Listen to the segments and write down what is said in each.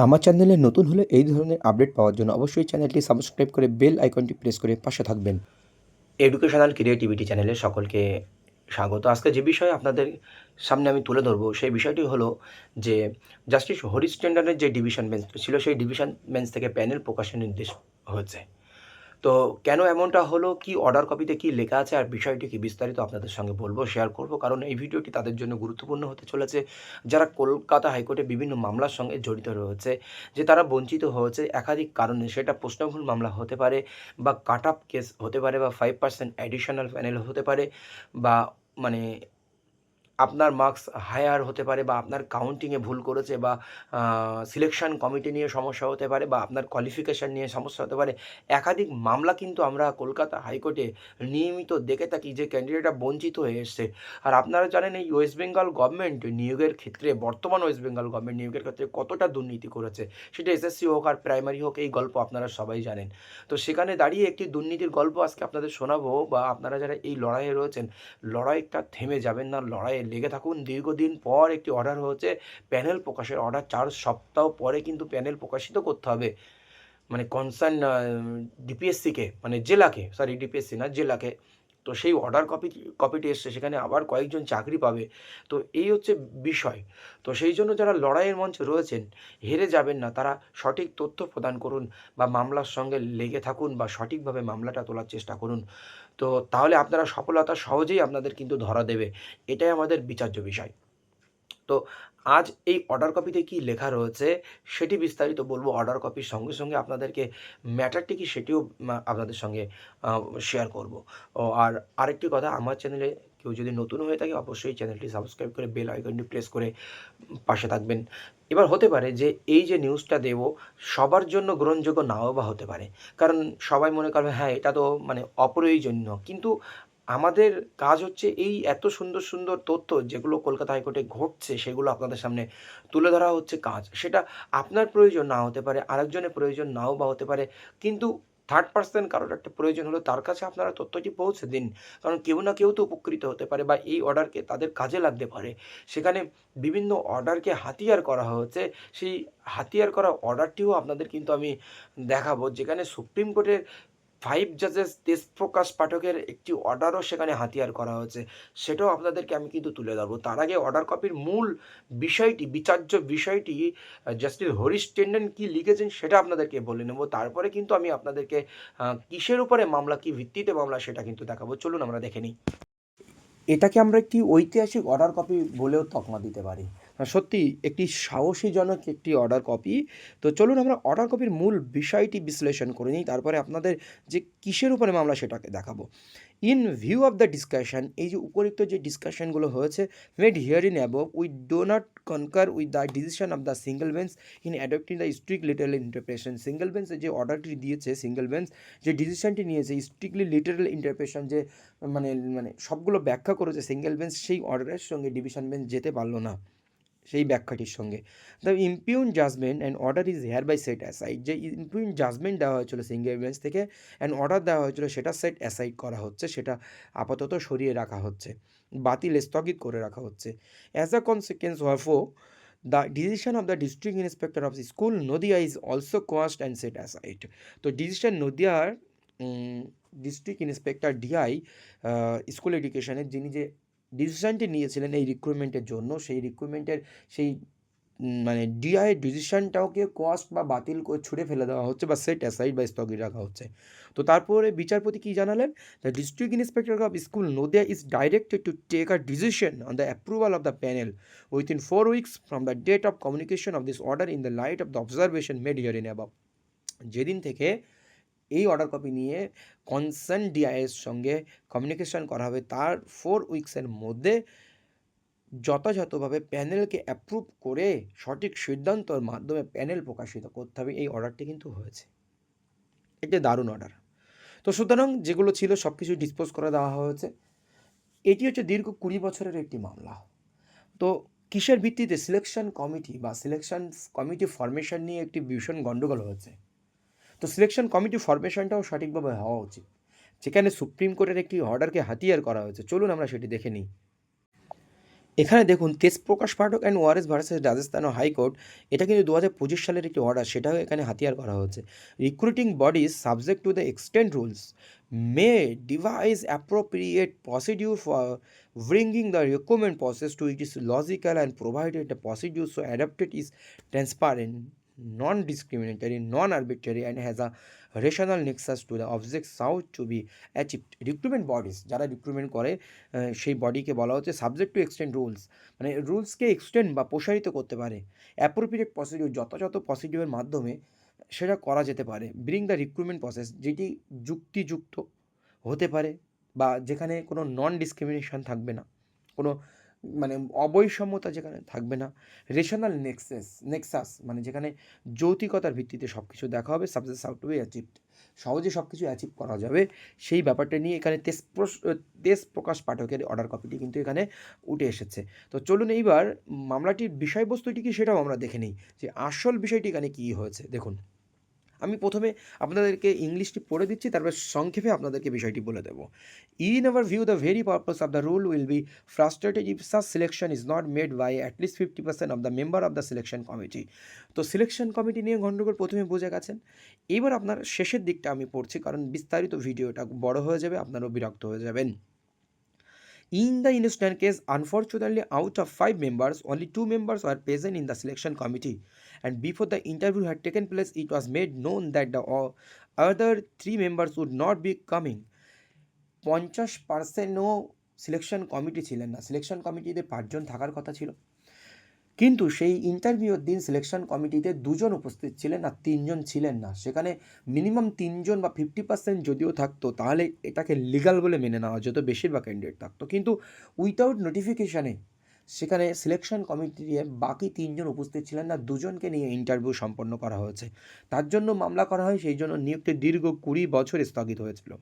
আমার চ্যানেলে নতুন হলে এই ধরনের আপডেট পাওয়ার জন্য অবশ্যই চ্যানেলটি সাবস্ক্রাইব করে বেল আইকনটি প্রেস করে পাশে থাকবেন। এডুকেশনাল ক্রিয়েটিভিটি চ্যানেলে সকলকে স্বাগত। আজকে যে বিষয় আপনাদের সামনে আমি তুলে ধরবো সেই বিষয়টি হলো যে জাস্টিস হরিশ টেন্ডারের যে ডিভিশন বেঞ্চ ছিল সেই ডিভিশন বেঞ্চ থেকে প্যানেল প্রকাশের নির্দেশ হয়েছে। তো কেন এমনটা হলো, কি অর্ডার কপিতে কি লেখা আছে আর বিষয়টি কি বিস্তারিত আপনাদের সঙ্গে বলবো, শেয়ার করব, কারণ এই ভিডিওটি তাদের জন্য গুরুত্বপূর্ণ হতে চলেছে যারা কলকাতা হাইকোর্টে বিভিন্ন মামলার সঙ্গে জড়িত রয়েছে, যে তারা বঞ্চিত হয়েছে একাধিক কারণে। সেটা প্রশ্নভুল মামলা হতে পারে, বা কাট আপ কেস হতে পারে, বা 5% অ্যাডিশনাল প্যানেল হতে পারে, বা মানে আপনার মার্কস হায়ার হতে পারে, বা আপনার কাউন্টিংয়ে ভুল করেছে, বা সিলেকশন কমিটি নিয়ে সমস্যা হতে পারে, বা আপনার কোয়ালিফিকেশান নিয়ে সমস্যা হতে পারে। একাধিক মামলা কিন্তু আমরা কলকাতা হাইকোর্টে নিয়মিত দেখে থাকি যে ক্যান্ডিডেটরা বঞ্চিত হয়ে এসছে। আর আপনারা জানেন এই ওয়েস্ট বেঙ্গল গভর্নমেন্ট নিয়োগের ক্ষেত্রে, বর্তমান ওয়েস্ট বেঙ্গল গভর্নমেন্ট নিয়োগের ক্ষেত্রে কতটা দুর্নীতি করেছে, সেটা এসএসসি হোক আর প্রাইমারি হোক, এই গল্প আপনারা সবাই জানেন। তো সেখানে দাঁড়িয়ে একটি দুর্নীতির গল্প আজকে আপনাদের শোনাবো, বা আপনারা যারা এই লড়াইয়ে রয়েছেন, লড়াইটা থেমে যাবেন না, লড়াইয়ে লেগে থাকুন। দীর্ঘদিন পর একটি অর্ডার হয়েছে, প্যানেল প্রকাশের অর্ডার 4 সপ্তাহ পরে কিন্তু প্যানেল প্রকাশিত করতে হবে। মানে কনসার্ন ডিপিএসসিকে, মানে জেলাকে, সরি ডিপিএসসি না, জেলাকে। তো সেই অর্ডার কপিটি এসছে, সেখানে আবার কয়েকজন চাকরি পাবে। তো এই হচ্ছে বিষয়। তো সেই জন্য যারা লড়াইয়ের মঞ্চে রয়েছেন, হেরে যাবেন না, তারা সঠিক তথ্য প্রদান করুন, বা মামলার সঙ্গে লেগে থাকুন, বা সঠিকভাবে মামলাটা তোলার চেষ্টা করুন। তো তাহলে আপনারা সফলতা সহজেই আপনাদের কিন্তু ধরা দেবে। এটাই আমাদের বিচার্য বিষয়। তো আজ এই অর্ডার কপিতে কী লেখা রয়েছে সেটি বিস্তারিত বলবো। অর্ডার কপির সঙ্গে সঙ্গে আপনাদেরকে ম্যাটারটি কী সেটিও আপনাদের সঙ্গে শেয়ার করব। আর আরেকটি কথা, আমার চ্যানেলে কেউ যদি নতুন হয়ে থাকে অবশ্যই চ্যানেলটি সাবস্ক্রাইব করে বেল আইকনটি প্রেস করে পাশে থাকবেন। এবার হতে পারে যে এই যে নিউজটা দেব সবার জন্য গ্রহণযোগ্য নাও বা হতে পারে, কারণ সবাই মনে করবে হ্যাঁ এটা তো মানে অপ্রয়োজনীয়, কিন্তু আমাদের কাজ হচ্ছে এই এত সুন্দর সুন্দর তথ্য যেগুলো কলকাতা হাইকোর্টে ঘটছে সেগুলো আপনাদের সামনে তুলে ধরা হচ্ছে কাজ। সেটা আপনার প্রয়োজন না হতে পারে, আরেকজনের প্রয়োজন নাও বা হতে পারে, কিন্তু থার্ড পার্সন কারোর একটা প্রয়োজন হলো তার কাছে আপনারা তথ্যটি পৌঁছে দিন। কারণ কেউ না কেউ তো উপকৃত হতে পারে, বা এই অর্ডারকে তাদের কাজে লাগতে পারে। সেখানে বিভিন্ন অর্ডারকে হাতিয়ার করা হয়েছে, সেই হাতিয়ার করা অর্ডারটিও আপনাদের কিন্তু আমি দেখাবো, যেখানে সুপ্রিম কোর্টের 5 জাজেস তেজপ্রকাশ পাঠকের একটি অর্ডারও সেখানে হাতিয়ার করা হয়েছে। সেটাও আপনাদেরকে আমি কিন্তু তুলে ধরবো। তার আগে অর্ডার কপির মূল বিষয়টি, বিচার্য বিষয়টি, জাস্টিস হরিশ টেন্ডন কী লিখেছেন সেটা আপনাদেরকে বলে নেব। তারপরে কিন্তু আমি আপনাদেরকে কিসের উপরে মামলা, কী ভিত্তিতে মামলা সেটা কিন্তু দেখাবো। চলুন আমরা দেখে নিই। এটাকে আমরা একটি ঐতিহাসিক অর্ডার কপি বলেও তকমা দিতে পারি। সত্যি একটি সাহসীজনক একটি অর্ডার কপি। তো চলুন আমরা অর্ডার কপির মূল বিষয়টি বিশ্লেষণ করে নিই, তারপরে আপনাদের যে কিসের উপরে মামলা সেটাকে দেখাবো। In view of the discussion, এই যে উপরিক্ত যে ডিসকাশনগুলো হয়েছে, made here in above, we do not concur with the decision of the single bench in adopting the strict literal interpretation. Single bench যে অর্ডারটি দিয়েছে, সিঙ্গেল বেঞ্চ যে ডিসিশনটি নিয়েছে স্ট্রিক্টলি লিটারাল ইন্টারপ্রিটেশন, যে মানে মানে সবগুলো ব্যাখ্যা করেছে সিঙ্গেল বেঞ্চ, সেই অর্ডারের সঙ্গে ডিভিশন বেঞ্চ যেতে পারলো না, সেই ব্যাখ্যাটির সঙ্গে। The impugned judgment and order is hereby set aside, যে ইমপিউন জাজমেন্ট দেওয়া হয়েছিল সিঙ্গেল বেঞ্চ থেকে, অ্যান্ড অর্ডার দেওয়া হয়েছিল সেটা সেট অ্যাসাইড করা হচ্ছে, সেটা আপাতত সরিয়ে রাখা হচ্ছে, বাতিল স্থগিত করে রাখা হচ্ছে। As a consequence whereof the decision of the district inspector of school Nadia is also quashed and set aside. তো ডিসিশন নদিয়ার ডিস্ট্রিক্ট ইন্সপেক্টর ডিআই স্কুল এডুকেশনের, যিনি যে ডিসিশনটি নিয়েছিলেন এই রিক্রুটমেন্টের জন্য, সেই রিক্রুটমেন্টের সেই মানে ডিআই ডিসিশনটাকে কোয়াস্ট বা বাতিল করে ছুঁড়ে ফেলে দেওয়া হচ্ছে, বা সেট অ্যাসাইড বা স্থগিত রাখা হচ্ছে। তো তারপরে বিচারপতি কী জানালেন, the district inspector of school Nadia is directed to take a decision on the approval of the panel within 4 weeks from the date of communication of this order in the light of the observation made here in above. যেদিন থেকে এই order copy নিয়ে concern ডিআইয়ের সঙ্গে communication করা হবে, তার 4 weeks-এর মধ্যে যথাযথভাবে প্যানেলকে অ্যাপ্রুভ করে সঠিক সিদ্ধান্তর মাধ্যমে প্যানেল প্রকাশিত করতে হবে। এই অর্ডারটি কিন্তু হয়েছে, একটি দারুণ অর্ডার। তো সুতরাং যেগুলো ছিল সব কিছু ডিসপোজ করে দেওয়া হয়েছে। এটি হচ্ছে দীর্ঘ 20 বছরের একটি মামলা। তো কিসের ভিত্তিতে সিলেকশন কমিটি বা সিলেকশন কমিটি ফরমেশন নিয়ে একটি ভীষণ গণ্ডগোল হয়েছে। তো সিলেকশন কমিটি ফরমেশনটাও সঠিকভাবে হওয়া উচিত, যেখানে সুপ্রিম কোর্টের একটি অর্ডারকে হাতিয়ার করা হয়েছে। চলুন আমরা সেটি দেখে নিই। এখানে দেখুন Tejprakash Pathak and ors versus Rajasthan High Court, এটা কিন্তু 2025 সালের একটি অর্ডার, সেটাও এখানে হাতিয়ার করা হচ্ছে। Recruiting bodies subject to the extent rules may devise appropriate procedure for bringing the recruitment process to it is logical and provided the procedure so adapted is transparent, non discriminatory, non arbitrary and has a rational nexus to the object sought to be achieved. Recruitment bodies যারা recruitment করে সেই বডিকে বলা হচ্ছে subject to extend rules, মানে রুলসকে extend বা প্রসারিত করতে পারে। অ্যাপ্রোপ্রিয়েট প্রসিডিউর যথাযথ প্রসিডিউরের মাধ্যমে সেটা করা যেতে পারে। ব্রিং দ্য রিক্রুটমেন্ট প্রসেস যেটি যুক্তিযুক্ত হতে পারে বা যেখানে কোনো নন ডিসক্রিমিনেশন থাকবে না, কোনো মানে অবৈষম্যতা যেখানে থাকবে না। রেশনাল নেক্সাস মানে যেখানে যৌতিকতার ভিত্তিতে সব কিছু দেখা হবে। Subject how to be achieved, সহজে সব কিছু অ্যাচিভ করা যাবে, সেই ব্যাপারটা নিয়ে এখানে তেজ প্রকাশ পাঠকের অর্ডার কপিটি কিন্তু এখানে উঠে এসেছে। তো চলুন এইবার মামলাটির বিষয়বস্তুটি কি সেটাও আমরা দেখে নিই যে আসল বিষয়টি এখানে কী হয়েছে। দেখুন, আমি প্রথমে আপনাদেরকে ইংলিশটি পড়ে দিচ্ছি, তারপর সংক্ষেপে আপনাদেরকে বিষয়টি বলে দেবো। In our view the very purpose of the rule will be frustrated if such selection is not made by at least 50% of the member of the selection committee. তো সিলেকশন কমিটি নিয়ে গণ্ডগোল প্রথমে বুঝে গেছেন। এবার আপনার শেষের দিকটা আমি পড়ছি, কারণ বিস্তারিত ভিডিওটা বড় হয়ে যাবে, আপনারাও বিরক্ত হয়ে যাবেন। In the instant case, unfortunately, out of 5 members, only 2 members were present in the selection committee. And before the interview had taken place, it was made known that the other 3 members would not be coming. 50%ও selection committee ছিলেন না। Selection কমিটিতে 5 জন থাকার কথা ছিল, কিন্তু সেই ইন্টারভিউর দিন সিলেকশন কমিটিতে 2 জন উপস্থিত ছিলেন আর 3 জন ছিলেন না। সেখানে মিনিমাম 3 জন বা 50% যদিও থাকতো তাহলে এটাকে লিগাল বলে মেনে নেওয়া যেত, বেশিরভাগ ক্যান্ডিডেট থাকতো। কিন্তু উইথাউট নোটিফিকেশানে সেখানে সিলেকশন কমিটিতে বাকি 3 জন উপস্থিত ছিলেন না, 2 জনকে নিয়ে ইন্টারভিউ সম্পন্ন করা হয়েছে। তার জন্য মামলা করা হয়, সেই জন্য নিয়োগটি দীর্ঘ 20 বছর স্থগিত হয়েছিল।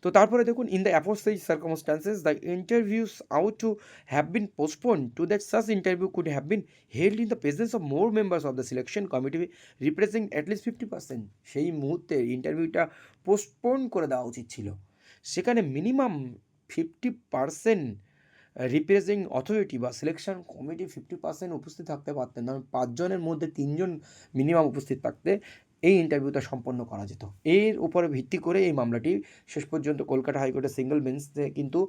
তো তারপরে দেখুন, in the aforesaid circumstances the interviews ought to have been postpone to that such interview could have been held in the presence of more members of the selection committee represent at least 50%। সেই মুহূর্তে ইন্টারভিউটা postpone করে দেওয়া উচিত ছিল। সেখানে minimum 50% representing authority বা selection committee 50% উপস্থিত থাকতে পারতেন না, 5 জনের মধ্যে 3 জন মিনিমাম উপস্থিত থাকতে এই ইন্টারভিউটা সম্পন্ন করা যেত। এর উপরে ভিত্তি করে এই মামলাটি শেষ পর্যন্ত কলকাতা হাইকোর্টের সিঙ্গল বেঞ্চে কিন্তু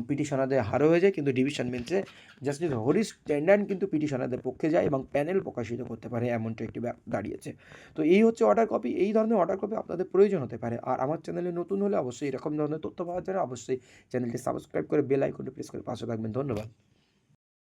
পিটিশনারদের হার হয়ে যায়, কিন্তু ডিভিশন বেঞ্চে জাস্টিস হরিশ ট্যান্ডন কিন্তু পিটিশনারদের পক্ষে যায় এবং প্যানেল প্রকাশিত করতে পারে, এমনটা একটি দাঁড়িয়েছে। তো এই হচ্ছে অর্ডার কপি। এই ধরনের অর্ডার কপি আপনাদের প্রয়োজন হতে পারে। আর আমার চ্যানেলে নতুন হলে অবশ্যই এরকম ধরনের তথ্য পাওয়ার জন্য অবশ্যই চ্যানেলটি সাবস্ক্রাইব করে বেল আইকনটি প্রেস করে পাশে থাকবেন। ধন্যবাদ।